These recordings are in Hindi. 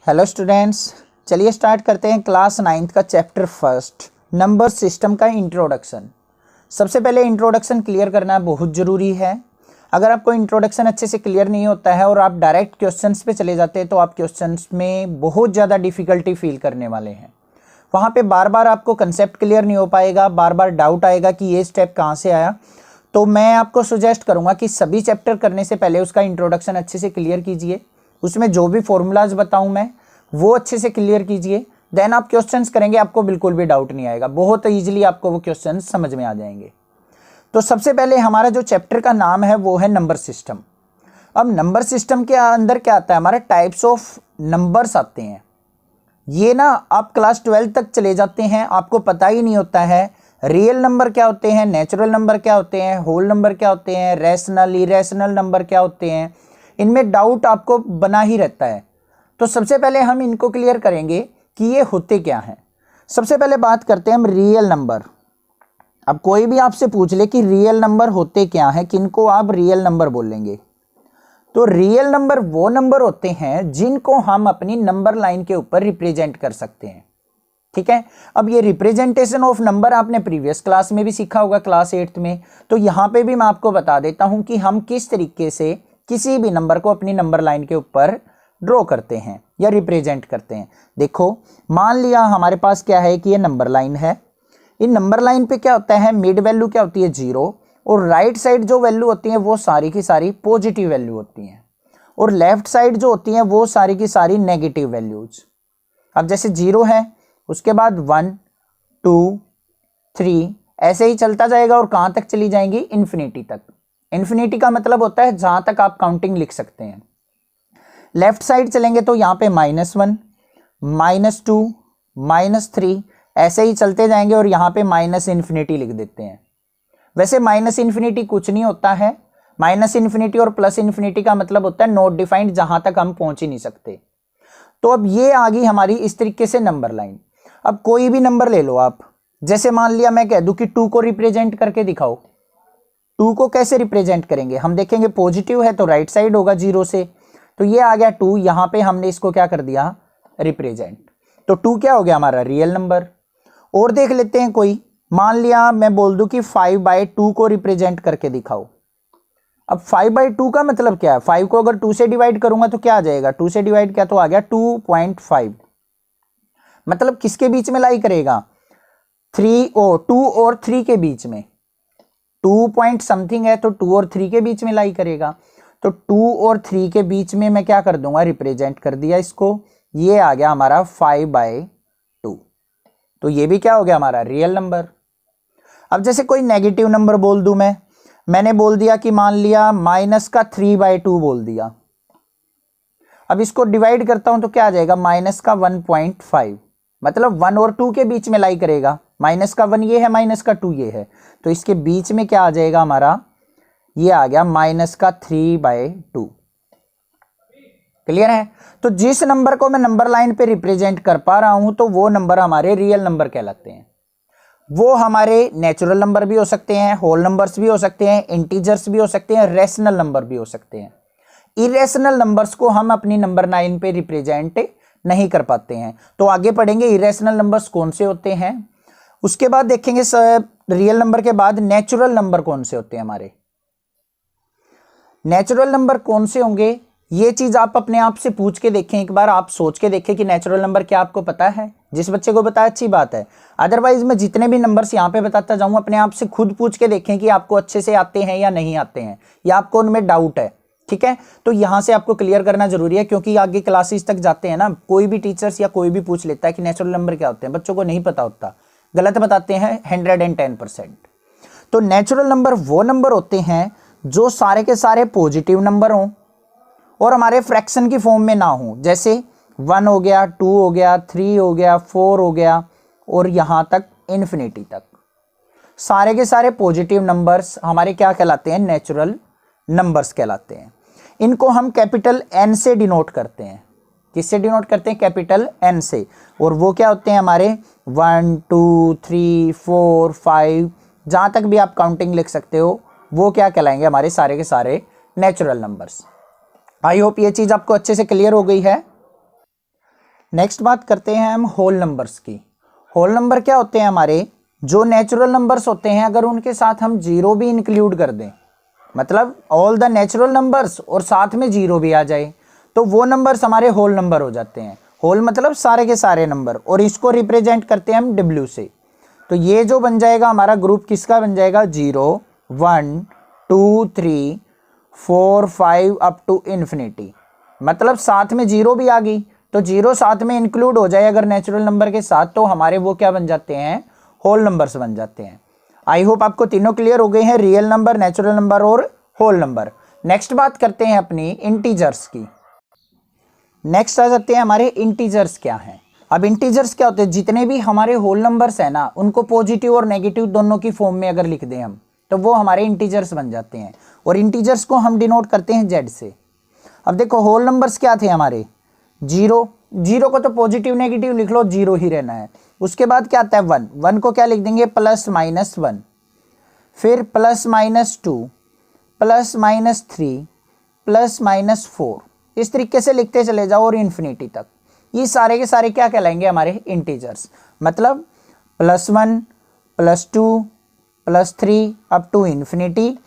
हेलो स्टूडेंट्स, चलिए स्टार्ट करते हैं क्लास 9th का चैप्टर फर्स्ट नंबर सिस्टम का इंट्रोडक्शन। सबसे पहले इंट्रोडक्शन क्लियर करना बहुत ज़रूरी है। अगर आपको इंट्रोडक्शन अच्छे से क्लियर नहीं होता है और आप डायरेक्ट क्वेश्चंस पे चले जाते हैं तो आप क्वेश्चंस में बहुत ज़्यादा डिफ़िकल्टी फील करने वाले हैं। वहाँ पे बार बार आपको कंसेप्ट क्लियर नहीं हो पाएगा, बार बार डाउट आएगा कि ये स्टेप कहाँ से आया। तो मैं आपको सजेस्ट करूँगा कि सभी चैप्टर करने से पहले उसका इंट्रोडक्शन अच्छे से क्लियर कीजिए, उसमें जो भी फॉर्मूलाज बताऊं मैं वो अच्छे से क्लियर कीजिए। देन आप क्वेश्चंस करेंगे, आपको बिल्कुल भी डाउट नहीं आएगा, बहुत इजीली आपको वो क्वेश्चंस समझ में आ जाएंगे। तो सबसे पहले हमारा जो चैप्टर का नाम है वो है नंबर सिस्टम। अब नंबर सिस्टम के अंदर क्या आता है, हमारे टाइप्स ऑफ नंबर्स आते हैं। ये ना आप क्लास 12 तक चले जाते हैं, आपको पता ही नहीं होता है रियल नंबर क्या होते हैं, नेचुरल नंबर क्या होते हैं, होल नंबर क्या होते हैं, रैशनल इरेशनल नंबर क्या होते हैं। इनमें डाउट आपको बना ही रहता है। तो सबसे पहले हम इनको क्लियर करेंगे कि ये होते क्या हैं। सबसे पहले बात करते हैं हम रियल नंबर। अब कोई भी आपसे पूछ ले कि रियल नंबर होते क्या हैं, किनको आप रियल नंबर बोलेंगे, तो रियल नंबर वो नंबर होते हैं जिनको हम अपनी नंबर लाइन के ऊपर रिप्रेजेंट कर सकते हैं। ठीक है, अब ये रिप्रेजेंटेशन ऑफ नंबर आपने प्रीवियस क्लास में भी सीखा होगा, क्लास 8th में। तो यहाँ पे भी मैं आपको बता देता हूँ कि हम किस तरीके से किसी भी नंबर को अपनी नंबर लाइन के ऊपर ड्रॉ करते हैं या रिप्रेजेंट करते हैं। देखो, मान लिया हमारे पास क्या है कि ये नंबर लाइन है। इन नंबर लाइन पे क्या होता है, मिड वैल्यू क्या होती है, 0, और राइट साइड जो वैल्यू होती है वो सारी की सारी पॉजिटिव वैल्यू होती हैं, और लेफ्ट साइड जो होती है वो सारी की सारी नेगेटिव वैल्यूज। अब जैसे 0 है, उसके बाद 1 2 3 ऐसे ही चलता जाएगा, और कहाँ तक चली जाएंगी, इन्फिनिटी तक। इन्फिनिटी का मतलब होता है जहां तक आप काउंटिंग लिख सकते हैं। लेफ्ट साइड चलेंगे तो यहाँ पे -1 -2 -3 ऐसे ही चलते जाएंगे, और यहाँ पे माइनस इन्फिनिटी लिख देते हैं। वैसे माइनस इन्फिनिटी कुछ नहीं होता है, माइनस इन्फिनिटी और प्लस इन्फिनिटी का मतलब होता है नॉट डिफाइंड, जहां तक हम पहुंच ही नहीं सकते। तो अब ये आ गई हमारी इस तरीके से नंबर लाइन। अब कोई भी नंबर ले लो आप, जैसे मान लिया मैं कह दूं कि 2 को रिप्रेजेंट करके दिखाओ। 2 को कैसे रिप्रेजेंट करेंगे, हम देखेंगे पॉजिटिव है तो राइट साइड होगा 0 से, तो ये आ गया 2। यहां पे हमने इसको क्या कर दिया, रिप्रेजेंट। तो 2 क्या हो गया, हमारा रियल नंबर। और देख लेते हैं कोई, मान लिया मैं बोल दूं कि 5/2 को रिप्रेजेंट करके दिखाओ। अब 5/2 का मतलब क्या है, 5 को अगर 2 से डिवाइड करूंगा तो क्या आ जाएगा, 2 से डिवाइड किया तो आ गया 2.5। मतलब किसके बीच में लाई करेगा, 2 और 3 के बीच में। 2 पॉइंट समथिंग है तो 2 और 3 के बीच में लाई करेगा। तो 2 और 3 के बीच में मैं क्या कर दूंगा, रिप्रेजेंट कर दिया इसको। ये आ गया हमारा 5/2। तो ये भी क्या हो गया, हमारा रियल नंबर। अब जैसे कोई नेगेटिव नंबर बोल दूं मैंने बोल दिया कि मान लिया -3/2 बोल दिया। अब इसको डिवाइड करता हूं तो क्या आ जाएगा, -1.5। मतलब 1 और 2 के बीच में लाई करेगा। -1 ये है, -2 ये है, तो इसके बीच में क्या आ जाएगा हमारा, ये आ गया -3/2। क्लियर है। तो जिस नंबर को मैं नंबर लाइन पे रिप्रेजेंट कर पा रहा हूं तो वो नंबर हमारे रियल नंबर कहलाते हैं। वो हमारे नेचुरल नंबर भी हो सकते हैं, होल नंबर्स भी हो सकते हैं, इंटीजर्स भी हो सकते हैं, रेशनल नंबर भी हो सकते हैं। इरेशनल नंबर्स को हम अपनी नंबर लाइन पे रिप्रेजेंट नहीं कर पाते हैं। तो आगे पढ़ेंगे इरेशनल नंबर्स कौन से होते हैं। उसके बाद देखेंगे रियल नंबर के बाद नेचुरल नंबर कौन से होते हैं हमारे। नेचुरल नंबर कौन से होंगे, ये चीज आप अपने आप से पूछ के देखें, एक बार आप सोच के देखें कि नेचुरल नंबर क्या आपको पता है। जिस बच्चे को पता है अच्छी बात है, अदरवाइज मैं जितने भी नंबर्स यहाँ पे बताता जाऊँ अपने आप से खुद पूछ के देखें कि आपको अच्छे से आते हैं या नहीं आते हैं, या आपको उनमें डाउट है। ठीक है, तो यहाँ से आपको क्लियर करना जरूरी है, क्योंकि आगे क्लासेस तक जाते हैं ना, कोई भी टीचर्स या कोई भी पूछ लेता है कि नेचुरल नंबर क्या होते हैं, बच्चों को नहीं पता होता, गलत बताते हैं 110%। तो नेचुरल नंबर वो नंबर होते हैं जो सारे के सारे पॉजिटिव नंबर हों और हमारे फ्रैक्शन की फॉर्म में ना हो। जैसे 1 हो गया, 2 हो गया, 3 हो गया, 4 हो गया, और यहां तक इन्फिनिटी तक सारे के सारे पॉजिटिव नंबर्स हमारे क्या कहलाते हैं, नेचुरल नंबर्स कहलाते हैं। इनको हम कैपिटल N से डिनोट करते हैं। किससे डिनोट करते हैं, कैपिटल N से। और वो क्या होते हैं हमारे 1 2 3 4 5, जहां तक भी आप काउंटिंग लिख सकते हो, वो क्या कहलाएंगे, हमारे सारे के सारे नेचुरल नंबर्स। आई होप ये चीज आपको अच्छे से क्लियर हो गई है। नेक्स्ट बात करते हैं हम होल नंबर्स की। होल नंबर क्या होते हैं? हमारे जो नेचुरल नंबर्स होते हैं, अगर उनके साथ हम जीरो भी इंक्लूड कर दें, मतलब ऑल द नेचुरल नंबर्स और साथ में जीरो भी आ जाए, तो वो नंबर्स हमारे होल नंबर हो जाते हैं। होल मतलब सारे के सारे नंबर, और इसको रिप्रेजेंट करते हैं हम डब्ल्यू से। तो ये जो बन जाएगा हमारा ग्रुप किसका बन जाएगा? 0 1 2 3 4 5 अप टू इन्फिनिटी। मतलब साथ में जीरो भी आ गई, तो जीरो साथ में इंक्लूड हो जाए अगर नेचुरल नंबर के साथ, तो हमारे वो क्या बन जाते हैं? होल नंबर्स बन जाते हैं। आई होप आपको तीनों क्लियर हो गए हैं, रियल नंबर, नेचुरल नंबर और होल नंबर। नेक्स्ट बात करते हैं अपनी इंटीजर्स की। नेक्स्ट आ जाते हैं हमारे इंटीजर्स क्या हैं। अब इंटीजर्स क्या होते हैं? जितने भी हमारे होल नंबर्स हैं ना, उनको पॉजिटिव और नेगेटिव दोनों की फॉर्म में अगर लिख दें हम, तो वो हमारे इंटीजर्स बन जाते हैं। और इंटीजर्स को हम डिनोट करते हैं जेड से। अब देखो होल नंबर्स क्या थे हमारे? जीरो, जीरो को तो पॉजिटिव नेगेटिव लिख लो, जीरो ही रहना है। उसके बाद क्या आता है? वन, वन को क्या लिख देंगे? Plus minus one. फिर plus minus two, plus minus three, plus minus four, इस तरीके से लिखते चले जाओ और इन्फिनिटी तक। ये सारे के सारे क्या कहलाएंगे? हमारे इंटीजर्स। मतलब plus one, plus two, plus three up to infinity,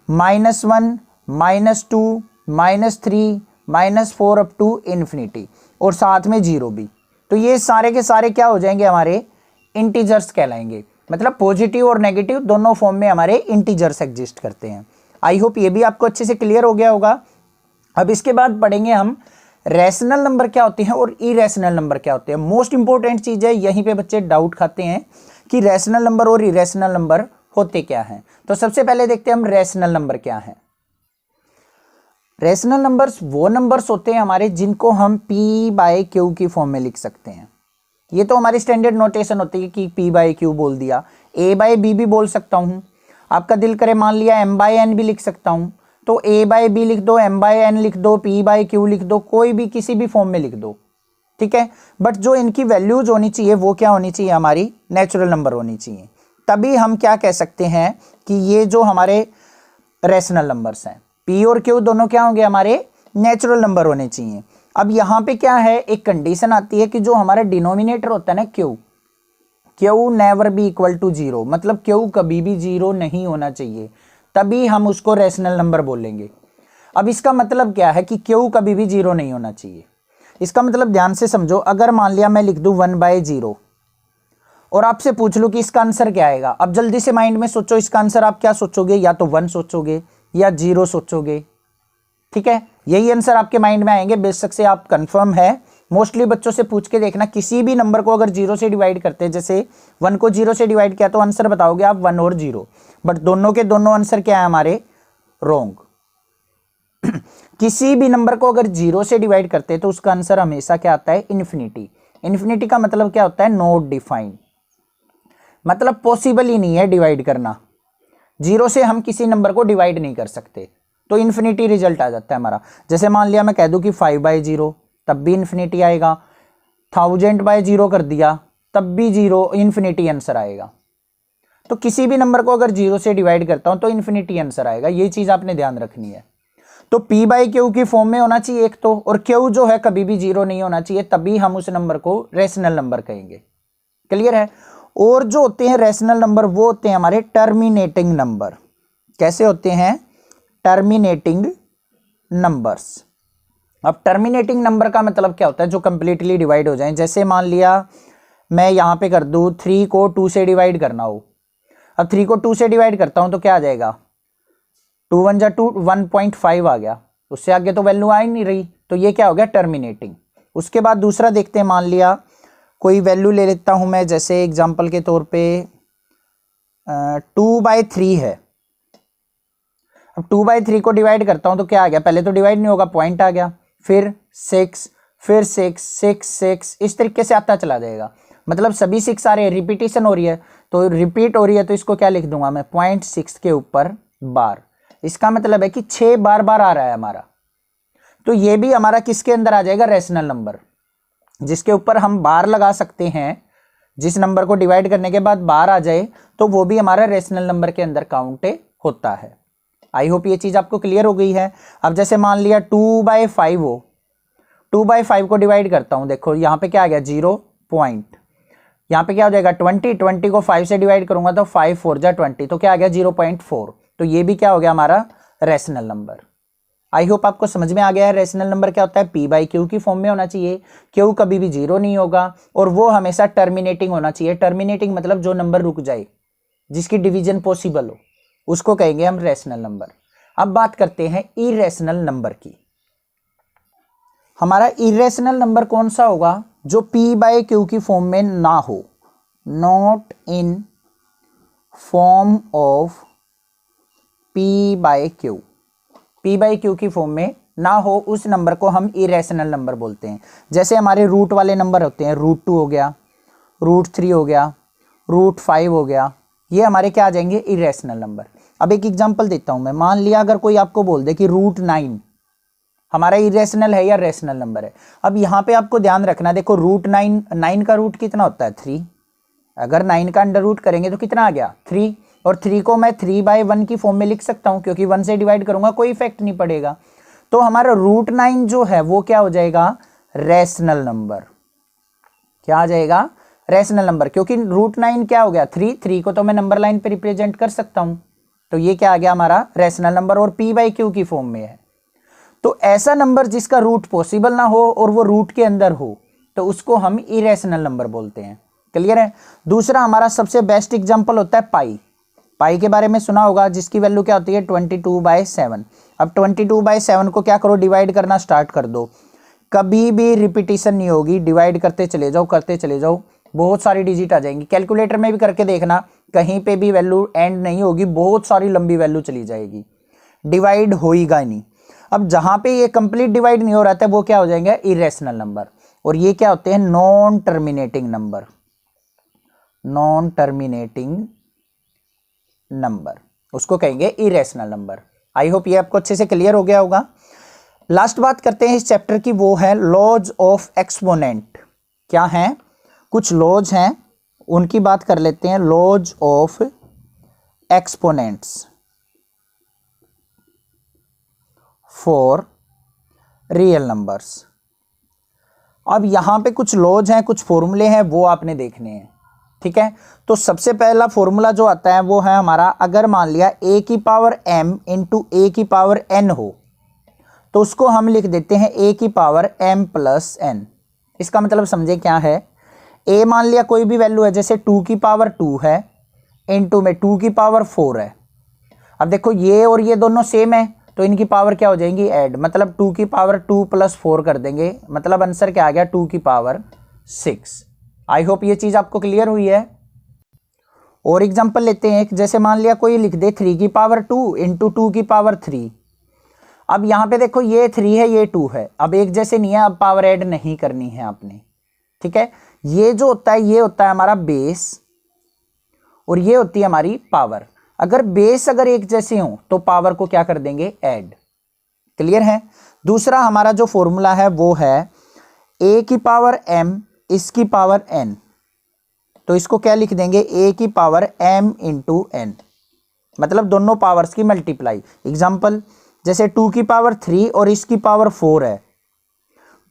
minus one, minus two, minus three, minus four up to infinity, और साथ में जीरो भी। तो ये सारे के सारे क्या हो जाएंगे? हमारे इंटीजर्स कहलाएंगे। मतलब पॉजिटिव और नेगेटिव दोनों फॉर्म में हमारे इंटीजर्स एग्जिस्ट करते हैं। आई होप ये भी आपको अच्छे से क्लियर हो गया होगा। अब इसके बाद पढ़ेंगे हम रैशनल नंबर क्या होते हैं और इरेशनल नंबर क्या होते हैं। मोस्ट इंपॉर्टेंट चीज़ है, यहीं पे बच्चे डाउट खाते हैं कि रैशनल नंबर और इरेशनल नंबर होते क्या हैं। तो सबसे पहले देखते हैं हम रैशनल नंबर क्या है। रैशनल नंबर्स वो नंबर्स होते हैं हमारे जिनको हम p बाय क्यू की फॉर्म में लिख सकते हैं। ये तो हमारी स्टैंडर्ड नोटेशन होती है कि p बाय क्यू बोल दिया, a बाय b भी बोल सकता हूँ, आपका दिल करे मान लिया m बाय n भी लिख सकता हूँ, तो a बाय b लिख दो, m बाय n लिख दो, p बाय q लिख दो, कोई भी किसी भी फॉर्म में लिख दो, ठीक है। बट जो इनकी वैल्यूज होनी चाहिए वो क्या होनी चाहिए? हमारी नेचुरल नंबर होनी चाहिए। तभी हम क्या कह सकते हैं कि ये जो हमारे रैशनल नंबर्स हैं, p और q दोनों क्या होंगे? हमारे नेचुरल नंबर होने चाहिए। अब यहाँ पे क्या है? एक कंडीशन आती है कि जो हमारा डिनोमिनेटर होता है ना q never be equal to zero, मतलब q कभी भी जीरो नहीं होना चाहिए, तभी हम उसको रैशनल नंबर बोलेंगे। अब इसका मतलब क्या है कि q कभी भी जीरो नहीं होना चाहिए। इसका मतलब ध्यान से समझो, अगर मान लिया मैं लिख दूं 1/0 और आपसे पूछ लूं कि इसका आंसर क्या आएगा, अब जल्दी से माइंड में सोचो इसका आंसर आप क्या सोचोगे? या तो 1 सोचोगे या 0 सोचोगे, ठीक है। यही आंसर आपके माइंड में आएंगे, बेशक से आप कंफर्म है। मोस्टली बच्चों से पूछ के देखना, किसी भी नंबर को अगर 0 से डिवाइड करते हैं, जैसे 1 को 0 से डिवाइड किया तो आंसर बताओगे आप 1 और 0, बट दोनों के दोनों आंसर क्या है हमारे? रॉन्ग। किसी भी नंबर को अगर 0 से डिवाइड करते हैं तो उसका आंसर हमेशा क्या आता है? इन्फिनिटी। इन्फिनिटी का मतलब क्या होता है? नॉट डिफाइंड, मतलब पॉसिबल ही नहीं है डिवाइड करना। 0 से हम किसी नंबर को डिवाइड नहीं कर सकते, तो इन्फिनिटी रिजल्ट आ जाता है हमारा। जैसे मान लिया मैं कह दूं कि 5/0, तब भी इन्फिनिटी आएगा। 1000/0 कर दिया तब भी जीरो, इन्फिनिटी आंसर आएगा। तो किसी भी नंबर को अगर 0 से डिवाइड करता हूं तो इन्फिनिटी आंसर आएगा, ये चीज आपने ध्यान रखनी है। तो p बाई क्यू की फॉर्म में होना चाहिए एक तो, और q जो है कभी भी 0 नहीं होना चाहिए, तभी हम उस नंबर को रैशनल नंबर कहेंगे। क्लियर है। और जो होते हैं रैशनल नंबर वो होते हैं हमारे टर्मिनेटिंग नंबर। कैसे होते हैं? Terminating numbers. अब टर्मिनेटिंग नंबर का मतलब क्या होता है? जो कंप्लीटली डिवाइड हो जाए। जैसे मान लिया मैं यहां पे कर दूं 3 को 2 से डिवाइड करना हो, अब 3 को 2 से डिवाइड करता हूं तो क्या आ जाएगा? 2 1 जा 2, 1.5 आ गया, उससे आगे तो वैल्यू आ ही नहीं रही, तो ये क्या हो गया? टर्मिनेटिंग। उसके बाद दूसरा देखते हैं, मान लिया कोई वैल्यू ले लेता हूं मैं, जैसे एग्जांपल के तौर पे 2/3 है। अब 2/3 को डिवाइड करता हूं तो क्या आ गया? पहले तो डिवाइड नहीं होगा, पॉइंट आ गया, फिर 6, फिर 6 6 6, इस तरीके से आता चला जाएगा। मतलब सभी 6 आ रहे हैं, रिपीटेशन हो रही है, तो रिपीट हो रही है, तो इसको क्या लिख दूंगा मैं? 0.6 के ऊपर बार। इसका मतलब है कि 6 बार बार आ रहा है हमारा। तो ये भी हमारा किसके अंदर आ जाएगा? रैशनल नंबर, जिसके ऊपर हम बार लगा सकते हैं। जिस नंबर को डिवाइड करने के बाद बार आ जाए तो वो भी हमारा रैशनल नंबर के अंदर काउंट होता है। आई होप ये चीज आपको क्लियर हो गई है। अब जैसे मान लिया 2/5 हो, 2/5 को डिवाइड करता हूँ, देखो यहाँ पे क्या आ गया 0 पॉइंट, यहाँ पे क्या हो जाएगा 20 को 5 से डिवाइड करूंगा तो 5 4 जा 20, तो क्या आ गया 0.4। तो ये भी क्या हो गया हमारा रैशनल नंबर। आई होप आपको समझ में आ गया है रैशनल नंबर क्या होता है, p/q की फॉर्म में होना चाहिए, q कभी भी 0 नहीं होगा और वो हमेशा टर्मिनेटिंग होना चाहिए। टर्मिनेटिंग मतलब जो नंबर रुक जाए, जिसकी डिवीजन पॉसिबल हो, उसको कहेंगे हम रैशनल नंबर। अब बात करते हैं इरेशनल नंबर की। हमारा इरेशनल नंबर कौन सा होगा, जो p/q की फॉर्म में ना हो, not in form of p/q, p/q की फॉर्म में ना हो, उस नंबर को हम इरेशनल नंबर बोलते हैं। जैसे हमारे रूट वाले नंबर होते हैं, √2 हो गया, √3 हो गया, √5 हो गया, ये हमारे क्या आ जाएंगे इरेशनल नंबर। अब एक एग्जांपल देता हूं मैं, मान लिया अगर कोई आपको बोल दे कि √9 हमारा इरेशनल है या रेशनल नंबर है। अब यहाँ पे आपको ध्यान रखना, देखो √9 का रूट कितना होता है 3, अगर 9 का अंडर रूट करेंगे तो कितना आ गया 3, और 3 को मैं 3/1 की फॉर्म में लिख सकता हूँ, क्योंकि 1 से डिवाइड करूंगा कोई इफेक्ट नहीं पड़ेगा। तो हमारा √9 जो है वो क्या हो जाएगा रेशनल नंबर, क्या आ जाएगा रेशनल नंबर, क्योंकि √9 क्या हो गया 3 को तो मैं नंबर लाइन पे रिप्रेजेंट कर सकता हूं, तो ये क्या आ गया हमारा रेशनल नंबर और p/q की फॉर्म में है। तो ऐसा नंबर जिसका रूट पॉसिबल ना हो और वो रूट के अंदर हो, तो उसको हम इरेशनल नंबर बोलते हैं। क्लियर है। दूसरा हमारा सबसे बेस्ट एग्जांपल होता है पाई के बारे में सुना होगा, जिसकी वैल्यू क्या होती है 22/7। अब 22/7 को क्या करो डिवाइड करना स्टार्ट कर दो, कभी भी रिपीटिशन नहीं होगी, डिवाइड करते चले जाओ, बहुत सारी डिजिट आ जाएंगी। कैलकुलेटर में भी करके देखना, कहीं पे भी वैल्यू एंड नहीं होगी, बहुत सारी लंबी वैल्यू चली जाएगी, डिवाइड होएगा नहीं। अब जहां पे ये कंप्लीट डिवाइड नहीं हो रहा था वो क्या हो जाएंगे इरेशनल नंबर, और ये क्या होते हैं नॉन टर्मिनेटिंग नंबर, उसको कहेंगे इरेशनल नंबर। आई होप ये आपको अच्छे से क्लियर हो गया होगा। लास्ट बात करते हैं इस चैप्टर की, वो है लॉज ऑफ एक्सपोनेंट। क्या हैं कुछ लॉज हैं, उनकी बात कर लेते हैं। Laws of exponents for real numbers. अब यहां पे कुछ लॉज हैं, कुछ फॉर्मूले हैं, वो आपने देखने हैं, ठीक है। तो सबसे पहला फॉर्मूला जो आता है वो है हमारा, अगर मान लिया a⁻m इंटू a⁻n हो, तो उसको हम लिख देते हैं a⁻m+n। इसका मतलब समझे क्या है, a मान लिया कोई भी वैल्यू है, जैसे 2⁻2 है, इंटू में 2⁻4 है। अब देखो ये और ये दोनों सेम है, तो इनकी पावर क्या हो जाएंगी ऐड, मतलब 2⁻2 + 4 कर देंगे, मतलब आंसर क्या आ गया 2⁻6। आई होप ये चीज आपको क्लियर हुई है। और एग्जांपल लेते हैं, जैसे मान लिया कोई लिख दे 3⁻2 इंटू 2⁻3। अब यहां पे देखो ये 3 है, ये 2 है, अब एक जैसे नहीं है, अब पावर ऐड नहीं करनी है आपने, ठीक है। ये जो होता है ये होता है हमारा बेस, और ये होती है हमारी पावर। अगर बेस अगर एक जैसे हो तो पावर को क्या कर देंगे ऐड। क्लियर है। दूसरा हमारा जो फॉर्मूला है वो है a⁻m इसकी पावर n, तो इसको क्या लिख देंगे a⁻m × n, मतलब दोनों पावर्स की मल्टीप्लाई। एग्जांपल जैसे 2⁻3 और इसकी पावर 4 है,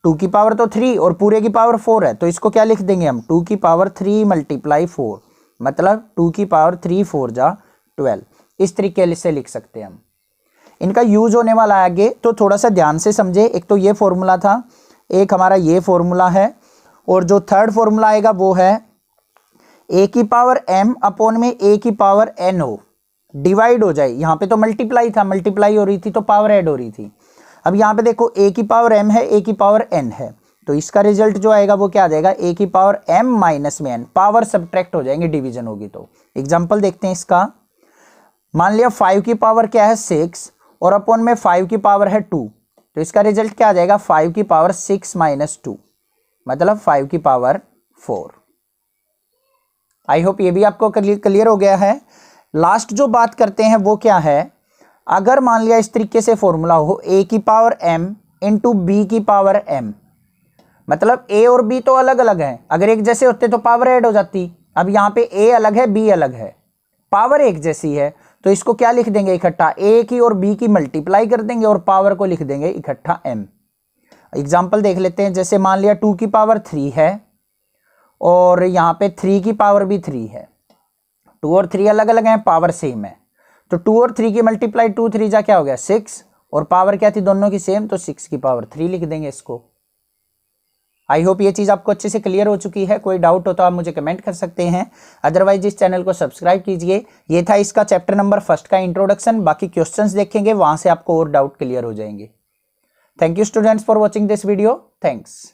2 की पावर तो 3 और पूरे की पावर 4 है, तो इसको क्या लिख देंगे हम 2⁻3 × 4, मतलब 2⁻3 4 जा 12। इस तरीके से लिख सकते हैं हम। इनका यूज होने वाला है आगे, तो थोड़ा सा ध्यान से समझे। एक तो ये फॉर्मूला था, एक हमारा ये फॉर्मूला है, और जो थर्ड फॉर्मूला आएगा वो है a⁻m अपॉन में a⁻n हो, डिवाइड हो जाए। यहाँ पे तो मल्टीप्लाई था, मल्टीप्लाई हो रही थी तो पावर ऐड हो रही थी। अब यहाँ पे देखो a⁻m है, a⁻n है, तो इसका रिजल्ट जो आएगा वो क्या आ जाएगा a⁻m - n, पावर सब्ट्रैक्ट हो जाएंगे डिवीजन होगी तो। एग्जाम्पल देखते हैं इसका, मान लिया 5 की पावर क्या है 6 और अपॉन में 5 की पावर है 2, तो इसका रिजल्ट क्या आ जाएगा 5 की पावर 6 - 2, मतलब 5 की पावर 4। आई होप ये भी आपको क्लियर हो गया है। लास्ट जो बात करते हैं वो क्या है, अगर मान लिया इस तरीके से फॉर्मूला हो a⁻m × b⁻m, मतलब a और b तो अलग अलग हैं, अगर एक जैसे होते तो पावर ऐड हो जाती। अब यहाँ पे a अलग है, b अलग है, पावर एक जैसी है, तो इसको क्या लिख देंगे इकट्ठा, a की और b की मल्टीप्लाई कर देंगे और पावर को लिख देंगे इकट्ठा m। एग्जाम्पल देख लेते हैं। जैसे मान लिया 2 की पावर 3 है और यहाँ पे 3 की पावर भी 3 है। 2 और 3 अलग अलग हैं, पावर सेम है, तो 2 और 3 की मल्टीप्लाई 2 3 जा क्या हो गया 6, और पावर क्या थी दोनों की सेम, तो 6 की पावर 3 लिख देंगे इसको। आई होप ये चीज़ आपको अच्छे से क्लियर हो चुकी है। कोई डाउट हो तो आप मुझे कमेंट कर सकते हैं, अदरवाइज इस चैनल को सब्सक्राइब कीजिए। ये था इसका चैप्टर नंबर 1 का इंट्रोडक्शन। बाकी क्वेश्चंस देखेंगे, वहां से आपको और डाउट क्लियर हो जाएंगे। Thank you students for watching this video. Thanks.